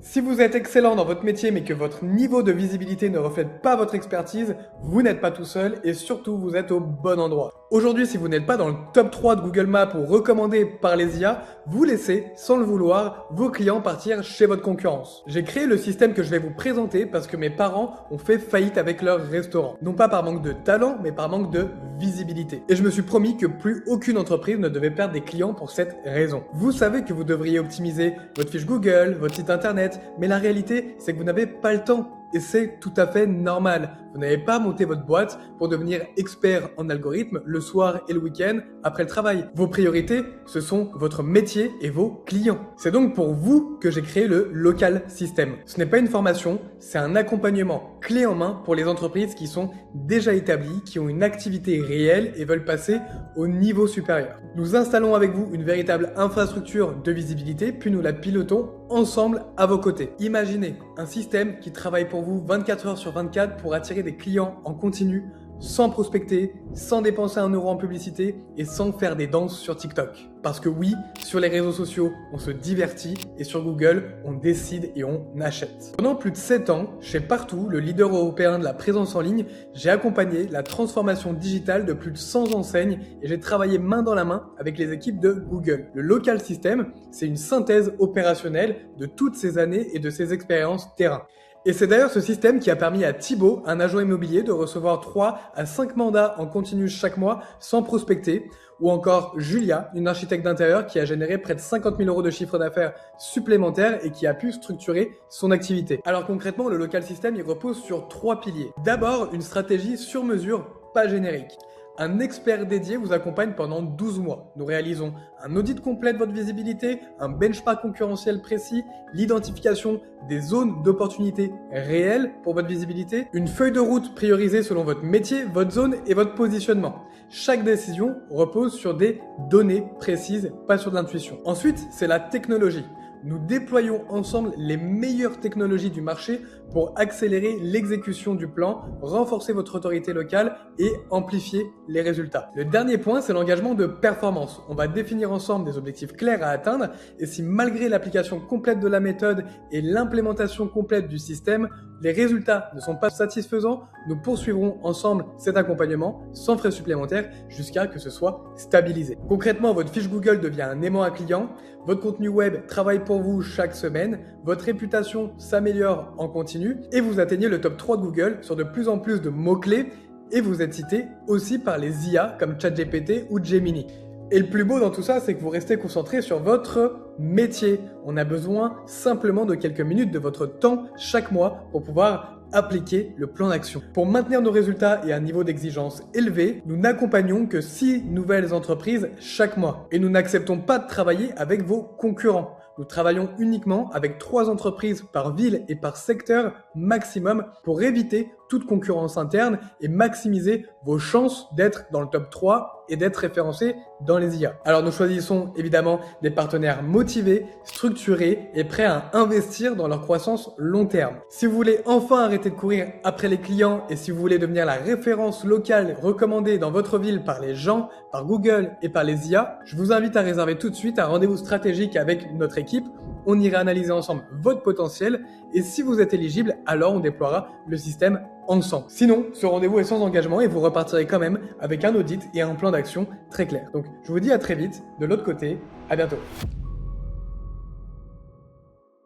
Si vous êtes excellent dans votre métier mais que votre niveau de visibilité ne reflète pas votre expertise, vous n'êtes pas tout seul et surtout vous êtes au bon endroit. Aujourd'hui, si vous n'êtes pas dans le top 3 de Google Maps ou recommandé par les IA, vous laissez, sans le vouloir, vos clients partir chez votre concurrence. J'ai créé le système que je vais vous présenter parce que mes parents ont fait faillite avec leur restaurant. Non pas par manque de talent, mais par manque de visibilité. Et je me suis promis que plus aucune entreprise ne devait perdre des clients pour cette raison. Vous savez que vous devriez optimiser votre fiche Google, votre site internet, mais la réalité, c'est que vous n'avez pas le temps. Et c'est tout à fait normal. Vous n'avez pas monté votre boîte pour devenir expert en algorithme le soir et le week-end après le travail. Vos priorités, ce sont votre métier et vos clients. C'est donc pour vous que j'ai créé le Local System. Ce n'est pas une formation, c'est un accompagnement clé en main pour les entreprises qui sont déjà établies, qui ont une activité réelle et veulent passer au niveau supérieur. Nous installons avec vous une véritable infrastructure de visibilité, puis nous la pilotons ensemble à vos côtés. Imaginez un système qui travaille pour vous 24 heures sur 24 pour attirer des clients en continu, sans prospecter, sans dépenser un euro en publicité et sans faire des danses sur TikTok. Parce que oui, sur les réseaux sociaux, on se divertit et sur Google, on décide et on achète. Pendant plus de 7 ans, chez Partout, le leader européen de la présence en ligne, j'ai accompagné la transformation digitale de plus de 100 enseignes et j'ai travaillé main dans la main avec les équipes de Google. Le Local System, c'est une synthèse opérationnelle de toutes ces années et de ces expériences terrain. Et c'est d'ailleurs ce système qui a permis à Thibaut, un agent immobilier, de recevoir 3 à 5 mandats en continu chaque mois sans prospecter, ou encore Julia, une architecte d'intérieur qui a généré près de 50 000 euros de chiffre d'affaires supplémentaire et qui a pu structurer son activité. Alors concrètement, le Local System, il repose sur 3 piliers. D'abord, une stratégie sur mesure, pas générique. Un expert dédié vous accompagne pendant 12 mois. Nous réalisons un audit complet de votre visibilité, un benchmark concurrentiel précis, l'identification des zones d'opportunité réelles pour votre visibilité, une feuille de route priorisée selon votre métier, votre zone et votre positionnement. Chaque décision repose sur des données précises, pas sur de l'intuition. Ensuite, c'est la technologie. Nous déployons ensemble les meilleures technologies du marché pour accélérer l'exécution du plan, renforcer votre autorité locale et amplifier les résultats. Le dernier point, c'est l'engagement de performance. On va définir ensemble des objectifs clairs à atteindre et si malgré l'application complète de la méthode et l'implémentation complète du système, les résultats ne sont pas satisfaisants, nous poursuivrons ensemble cet accompagnement sans frais supplémentaires jusqu'à ce que ce soit stabilisé. Concrètement, votre fiche Google devient un aimant à client, votre contenu web travaille pour vous chaque semaine, votre réputation s'améliore en continu et vous atteignez le top 3 de Google sur de plus en plus de mots-clés et vous êtes cité aussi par les IA comme ChatGPT ou Gemini. Et le plus beau dans tout ça, c'est que vous restez concentré sur votre métier. On a besoin simplement de quelques minutes de votre temps chaque mois pour pouvoir appliquer le plan d'action. Pour maintenir nos résultats et un niveau d'exigence élevé, nous n'accompagnons que 6 nouvelles entreprises chaque mois. Et nous n'acceptons pas de travailler avec vos concurrents. Nous travaillons uniquement avec 3 entreprises par ville et par secteur maximum pour éviter toute concurrence interne et maximiser vos chances d'être dans le top 3 et d'être référencé dans les IA. Alors nous choisissons évidemment des partenaires motivés, structurés et prêts à investir dans leur croissance long terme. Si vous voulez enfin arrêter de courir après les clients et si vous voulez devenir la référence locale recommandée dans votre ville par les gens, par Google et par les IA, je vous invite à réserver tout de suite un rendez-vous stratégique avec notre équipe. On ira analyser ensemble votre potentiel et si vous êtes éligible, alors on déploiera le système ensemble. Sinon, ce rendez-vous est sans engagement et vous repartirez quand même avec un audit et un plan d'action très clair. Donc, je vous dis à très vite. De l'autre côté, à bientôt.